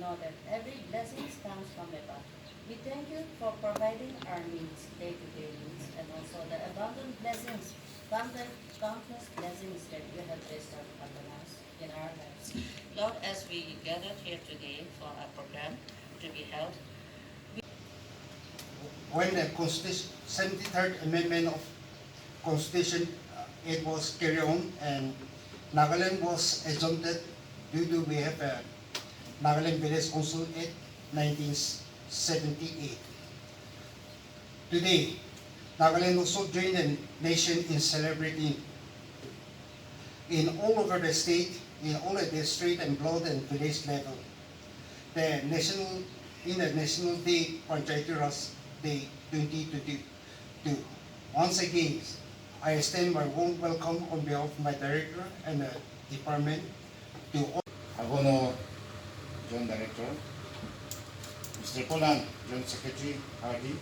know that every blessing comes from above. We thank you for providing our needs, day-to-day needs, and also the abundant blessings, countless blessings that you have bestowed upon us in our lives. Lord, as we gather here today for our program to be held, when the 73rd Amendment of Constitution it was carried on, and Nagaland was exempted due to we have a Nagaland Village Council Act 1978. Today, Nagaland also joined the nation in celebrating in all over the state, in all the district and block and village level, the National Day Panchayati Raj Day 2022. Once again, I extend my warm welcome on behalf of my director and the department to all. Abono, Joint Director, Mr. Polan, Joint Secretary, RD,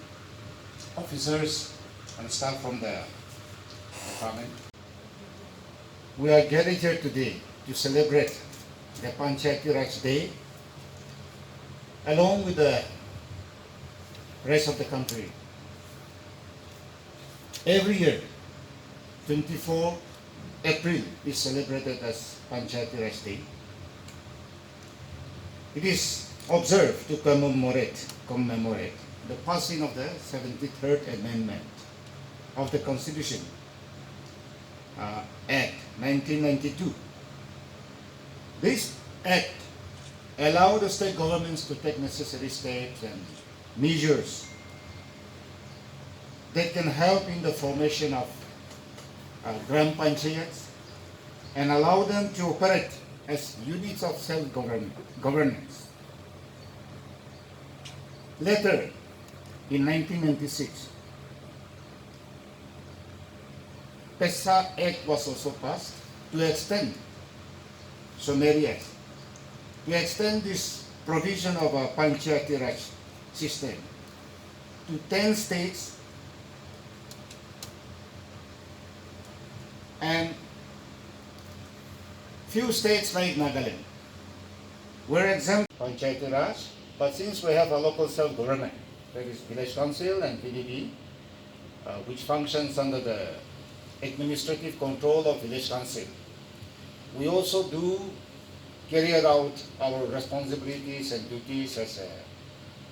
officers and staff from the department. We are gathered here today to celebrate the Panchayati Raj Day along with the rest of the country. Every year, 24 April is celebrated as Panchayati Raj Day. It is observed to commemorate the passing of the 73rd Amendment of the Constitution Act 1992. This act allowed the state governments to take necessary steps and measures that can help in the formation of Gram Panchayats and allow them to operate as units of self-governance. Later, in 1996, PESA Act was also passed to extend some areas, to extend this provision of a Panchayati Raj system to 10 states and few states like Nagaland were exempt Panchayati Raj, but since we have a local self-government, that is village council and PDB, which functions under the administrative control of village council, we also do carry out our responsibilities and duties as a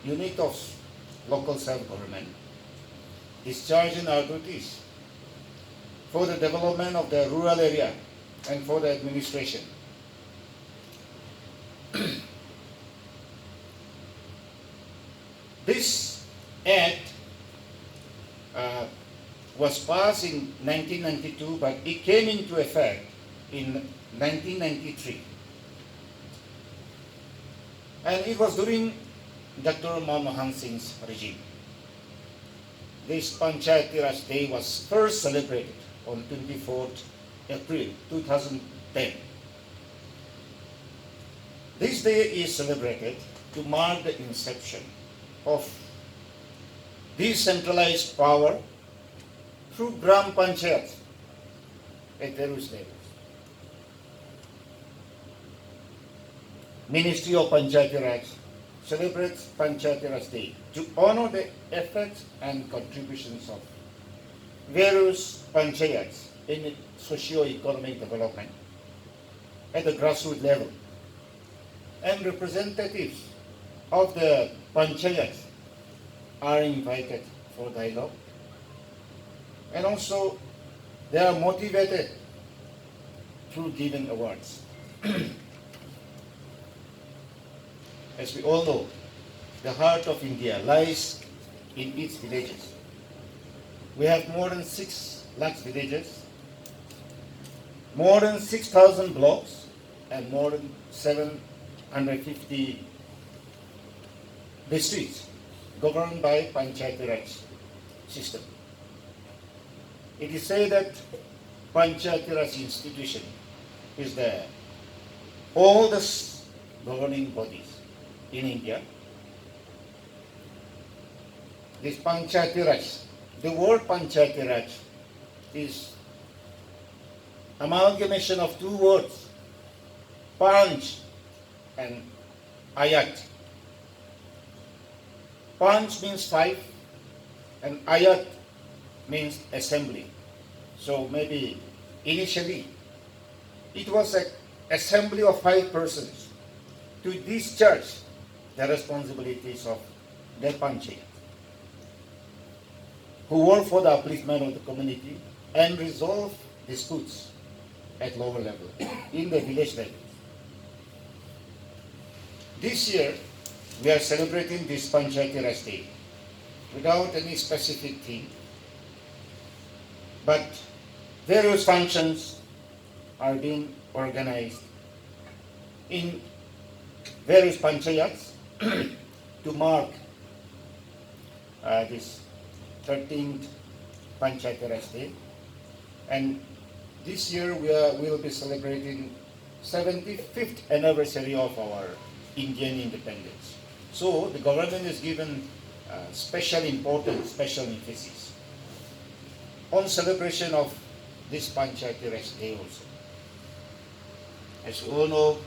unit of local self-government, discharging our duties for the development of the rural area and for the administration. This act was passed in 1992, but it came into effect in 1993. And it was during Dr. Manmohan Singh's regime. This Panchayati Raj Day was first celebrated on 24th April 2010. This day is celebrated to mark the inception of decentralized power through Gram Panchayats at various levels. Ministry of Panchayati Raj celebrates Panchayati Raj Day to honor the efforts and contributions of various panchayats in socio-economic development at the grassroots level, and representatives of the panchayats are invited for dialogue, and also they are motivated through giving awards. As we all know, the heart of India lies in its villages. We have more than 6 lakh villages, more than 6,000 blocks, and more than 750 districts governed by Panchayati Raj system. It is said that Panchayati Raj institution is the oldest governing bodies in India. This Panchayati Raj, the word Panchayati Raj is amalgamation of 2 words, Panch and ayat. Panch means five, and ayat means assembly. So maybe initially it was an assembly of 5 persons to discharge the responsibilities of the Panchayat, who work for the upliftment of the community and resolve disputes at lower level, in the village level. This year, we are celebrating this Panchayati Raj Day without any specific theme, but various functions are being organized in various Panchayats to mark this 13th Panchayati Raj Day. And this year we will be celebrating 75th anniversary of our Indian independence. So the government is given special importance, special emphasis on celebration of this Panchayati Raj Day also. As you all know,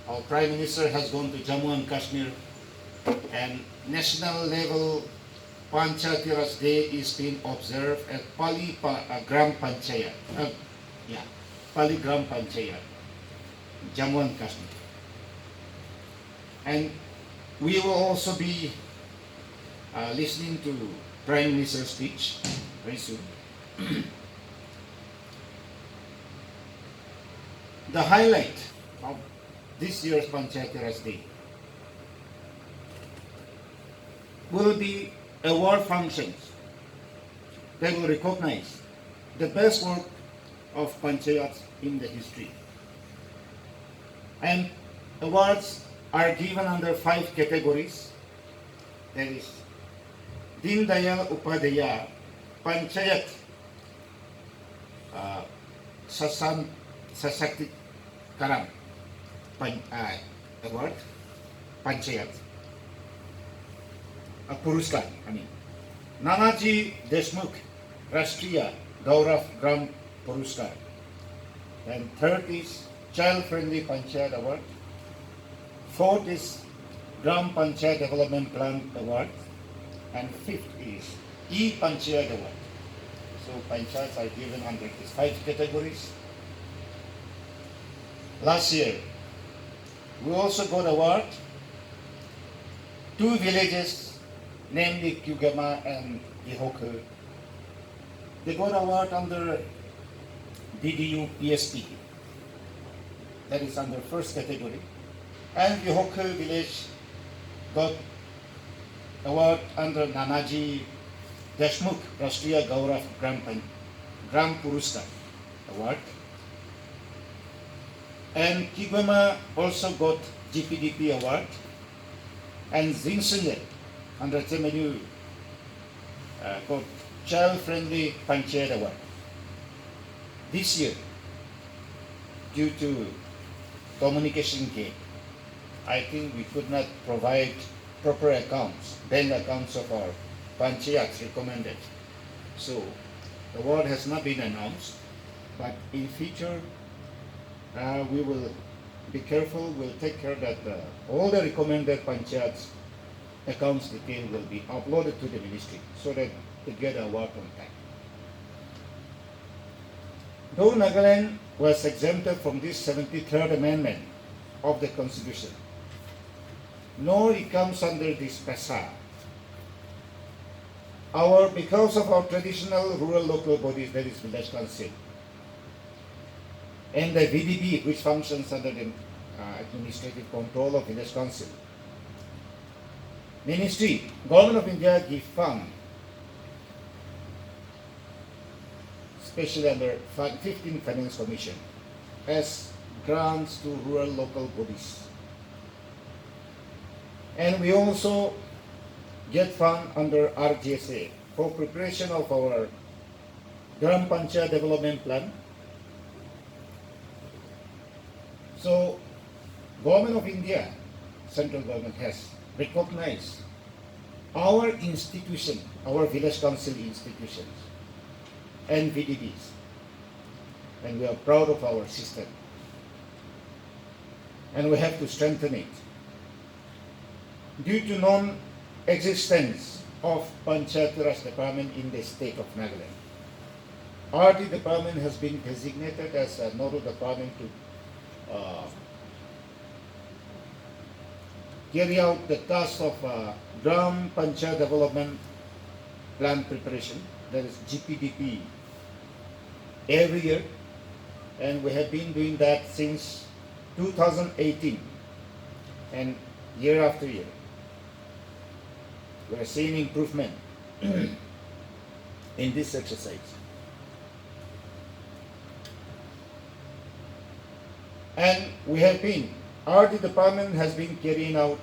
our Prime Minister has gone to Jammu and Kashmir, and national level Panchayati Raj Day is being observed at Gram Panchayat. Pali Gram Panchayat, Jammu and Kashmir. And we will also be listening to Prime Minister's speech very soon. The highlight of this year's Panchayati Raj Day will be award functions that will recognize the best work of Panchayats in the history. And awards are given under 5 categories. That is Deen Dayal Upadhyaya Panchayat Sasakti-karan Award, Panchayat Puruskar, Nanaji Deshmukh Rashtriya Gaurav Gram Puruskar. And third is Child Friendly Panchayat Award. Fourth is Gram Panchayat Development Plan Award. And fifth is E-Panchayat Award. So panchayats are given under these 5 categories. Last year, we also got award 2 villages, namely Kohima and Ihokhe. They got award under DDU PSP. That is under first category. And Ihokhe village got award under Nanaji Deshmukh Rashtriya Gaurav Gram Puruskar Award. And Kohima also got GPDP Award. And Zinsunye under Temenu got Child Friendly Panchayat Award. This year, due to communication gap, I think we could not provide proper accounts, bank accounts of our Panchayats recommended. So the award has not been announced, but in future we will be careful, we'll take care that all the recommended Panchayats accounts detail will be uploaded to the ministry so that they get award on time. Though Nagaland was exempted from this 73rd Amendment of the Constitution, nor it comes under this PESA, because of our traditional rural local bodies, that is village council, and the VDB, which functions under the administrative control of village council, Ministry, Government of India give fund, especially under 15 Finance Commission, as grants to rural local bodies. And we also get fund under RGSA for preparation of our Gram Panchayat Development Plan. So, Government of India, central government has recognized our institution, our village council institutions and VDBs, and we are proud of our system, and we have to strengthen it. due to non-existence of Panchayati Raj department in the state of Nagaland. RD department has been designated as a nodal department to carry out the task of Gram Panchayat Development Plan Preparation, that is GPDP, every year, and we have been doing that since 2018, and year after year we are seeing improvement in this exercise. And we have been, RD department has been carrying out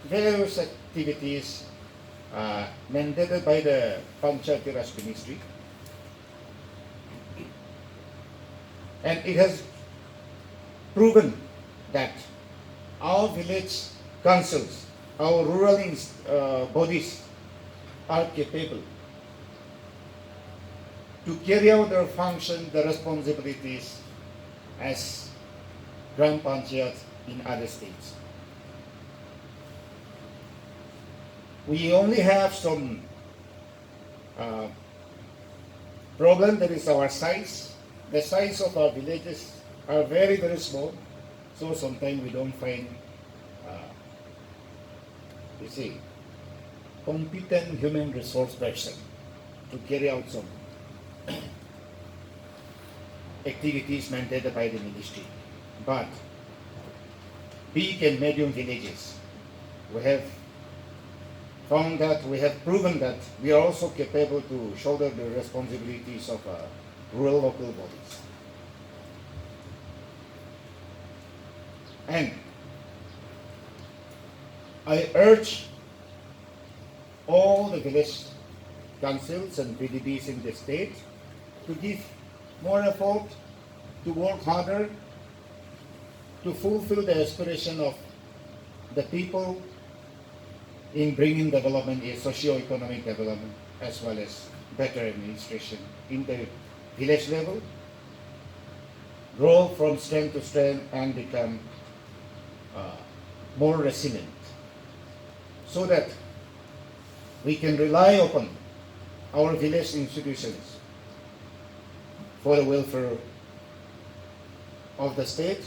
various activities mandated by the Panchayati Raj Ministry, and it has proven that our village councils, our rural bodies are capable to carry out their function, their responsibilities as Gram Panchayats in other states. We only have some problem, that is our size. The size of our villages are very, very small, so sometimes we don't find, competent human resource person to carry out some activities mandated by the ministry. But big and medium villages, we have found that, we have proven that we are also capable to shoulder the responsibilities of rural local bodies. And I urge all the village councils and PDBs in the state to give more effort, to work harder, to fulfill the aspiration of the people in bringing development, socio-economic development, as well as better administration in the village level, grow from strength to strength and become more resilient, so that we can rely upon our village institutions for the welfare of the state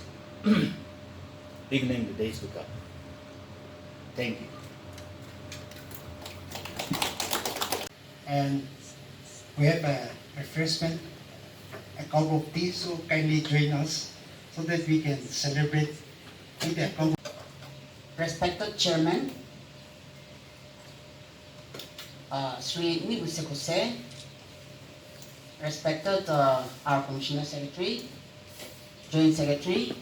even in the days to come. Thank you. And we have a refreshment, a cup of tea, so kindly join us so that we can celebrate with a cup. Respected Chairman, Sri Neposo Theluo, respected our Commissioner Secretary, Joint Secretary,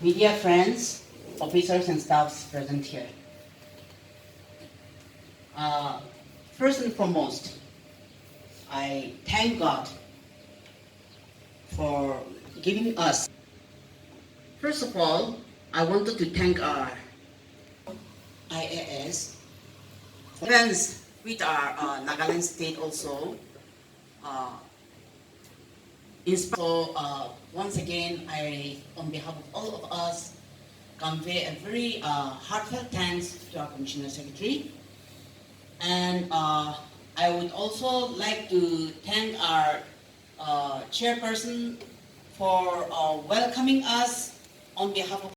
media friends, officers and staffs present here. First and foremost, I thank God for giving us. First of all, I wanted to thank our IAS, friends with our Nagaland state also. Once again, on behalf of all of us, convey a very heartfelt thanks to our Commissioner Secretary. And I would also like to thank our chairperson for welcoming us on behalf of